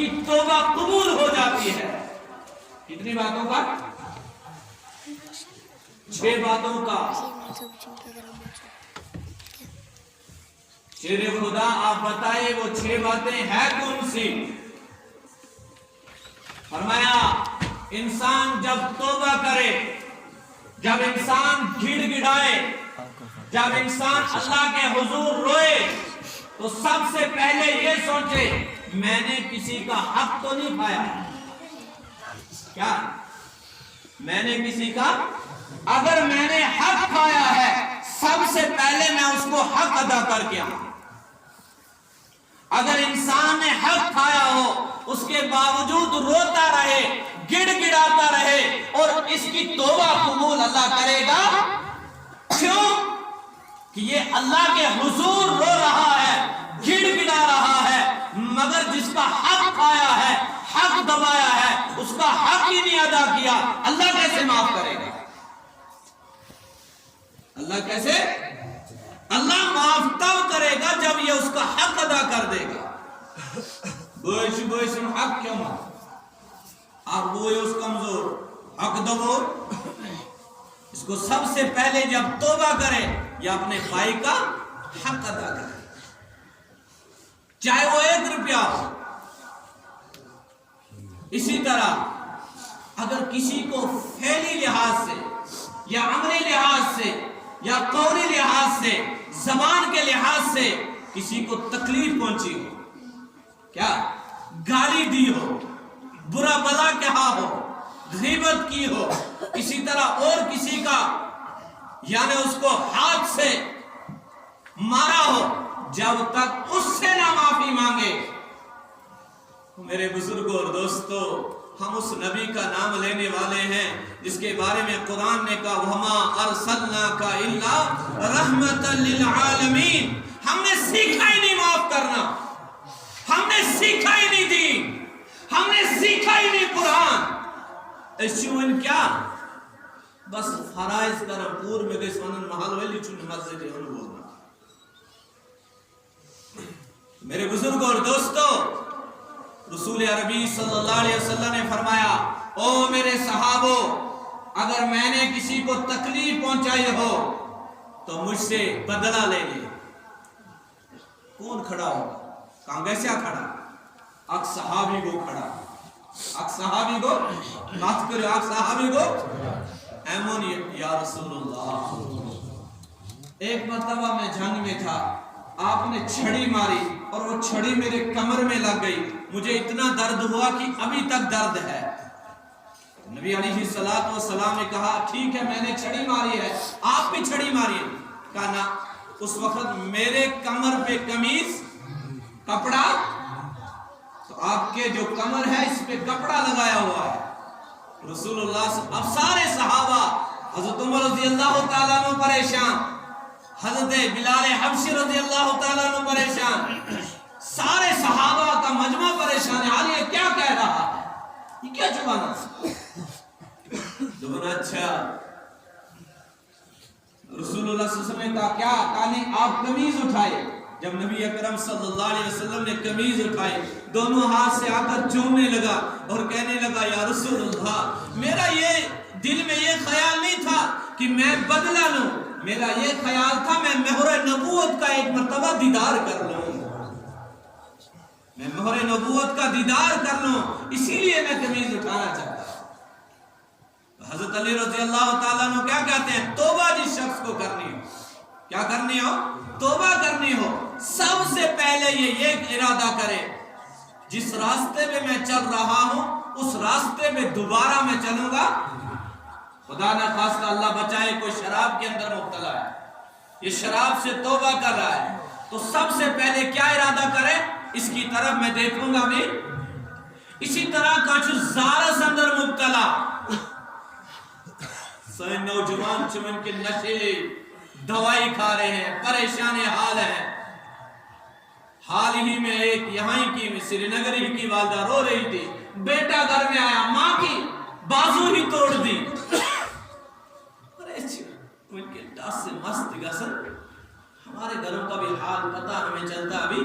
کی توبہ قبول ہو جاتی ہے۔ کتنی باتوں کا؟ 6 باتوں کا۔ شیر خدا آپ بتائیے وہ 6 باتیں ہیں کون سی؟ فرمایا انسان جب توبہ کرے، جب انسان گڑ گڑائے، جب انسان اللہ کے حضور روئے، تو سب سے پہلے یہ سوچے میں نے کسی کا حق تو نہیں کھایا۔ کیا میں نے کسی کا؟ اگر میں نے حق کھایا ہے سب سے پہلے میں اس کو حق ادا کر کے آؤں۔ اگر انسان نے حق کھایا ہو اس کے باوجود روتا رہے، گڑ گڑاتا رہے، اور اس کی توبہ قبول اللہ کرے گا۔ کیوں؟ کہ یہ اللہ کے حضور رو رہا ہے، گڑ گڑا رہا ہے، مگر جس کا حق کھایا ہے، حق دبایا ہے، اس کا حق ہی نہیں ادا کیا، اللہ کیسے معاف کرے گا؟ اللہ کیسے؟ اللہ معاف تب کرے گا جب یہ اس کا حق ادا کر دے گا۔ بوئے حق کیوں آپ بوئے اس کمزور حق دبو، اس کو سب سے پہلے جب توبہ کرے یا اپنے بھائی کا حق ادا کرے، چاہے وہ 1 روپیہ ہو۔ اسی طرح اگر کسی کو فعلی لحاظ سے یا عملی لحاظ سے یا قولی لحاظ سے، زبان کے لحاظ سے کسی کو تکلیف پہنچی ہو، کیا گالی دی ہو، برا بلا کہا ہو، غیبت کی ہو، اسی طرح اور کسی کا یعنی اس کو ہاتھ سے مارا ہو، جب تک اس سے نہ معافی مانگے، میرے بزرگوں اور دوستو، ہم اس نبی کا نام لینے والے ہیں جس کے بارے میں قرآن نے کہا وَمَا أَرْسَلْنَاكَ إِلَّا رَحْمَةً لِلْعَالَمِينَ۔ ہم نے سیکھا ہی نہیں معاف کرنا، ہم نے سیکھا ہی نہیں دین، ہم نے سیکھا ہی نہیں قرآن۔ ایسیون کیا بس فرائض کرم پور میں گئی سوانن محل ویلی چون مسجد ہم بولنا۔ میرے بزرگوں اور دوستو، رسول عربی صلی اللہ علیہ وسلم نے فرمایا او میرے صحابو، اگر میں نے کسی کو تکلیف پہنچائی ہو تو مجھ سے بدلہ لے لے۔ کون کھڑا ہوگا؟ کہاں گیسیا کھڑا؟ اک صحابی کو کھڑا، اک صحابی کو بات کرو، اک صحابی کو ایمون یا رسول اللہ۔ ایک مرتبہ میں جنگ میں تھا، آپ نے چھڑی ماری اور وہ چھڑی میرے کمر میں لگ گئی، مجھے اتنا درد ہوا کہ ابھی تک درد ہے۔ نبی علیہ السلام نے کہا ٹھیک ہے میں نے چھڑی ماری ہے، آپ بھی چھڑی ماری ہے۔ کہا نا، اس وقت میرے کمر پہ قمیض کپڑا، تو آپ کے جو کمر ہے اس پہ کپڑا لگایا ہوا ہے۔ رسول اللہ اب سارے صحابہ، حضرت عمر رضی اللہ تعالیٰ عنہ پریشان، حضرت بلال حبشی رضی اللہ تعالیٰ عنہ پریشان، سارے صحابہ کا مجمع پریشان ہے، حال یہ کیا کہہ رہا ہے، یہ کیا چبانا دونوں؟ اچھا رسول اللہ صلی اللہ علیہ وسلم نے کہا کیا؟ کہا نہیں، آپ قمیض اٹھائے۔ جب نبی اکرم صلی اللہ علیہ وسلم نے قمیض اٹھائے، دونوں ہاتھ سے آ کر چومنے لگا اور کہنے لگا یا رسول اللہ، میرا یہ دل میں یہ خیال نہیں تھا کہ میں بدلہ لوں، میرا یہ خیال تھا میں مہر نبوت کا ایک مرتبہ دیدار کر لوں، میں مہر نبوت کا دیدار کر لوں، اسی لیے میں قمیض اٹھانا چاہتا ہوں۔ حضرت علی رضی اللہ تعالیٰ عنہ کیا کہتے ہیں؟ توبہ جس شخص کو کرنی ہو، کیا کرنی ہو؟ توبہ کرنی ہو، سب سے پہلے یہ ارادہ کرے جس راستے پہ میں چل رہا ہوں اس راستے پہ دوبارہ میں چلوں گا۔ خدا نہ خواستہ اللہ بچائے کوئی شراب کے اندر مبتلا ہے، یہ شراب سے توبہ کر رہا ہے، تو سب سے پہلے کیا ارادہ کرے؟ اس کی طرف میں دیکھوں گا بھی۔ اسی طرح کچھ زارس اندر مبتلا سوئے نوجوان چمن کے نشے دوائی کھا رہے ہیں، پریشان حال ہیں۔ حال ہی میں ایک یہاں کی سری نگر ہی کی والدہ رو رہی تھی، بیٹا گھر میں آیا، ماں کی بازو ہی توڑ دی۔ ان کے ڈاس سے مست گسن، ہمارے گھروں کا بھی حال پتہ ہمیں چلتا ابھی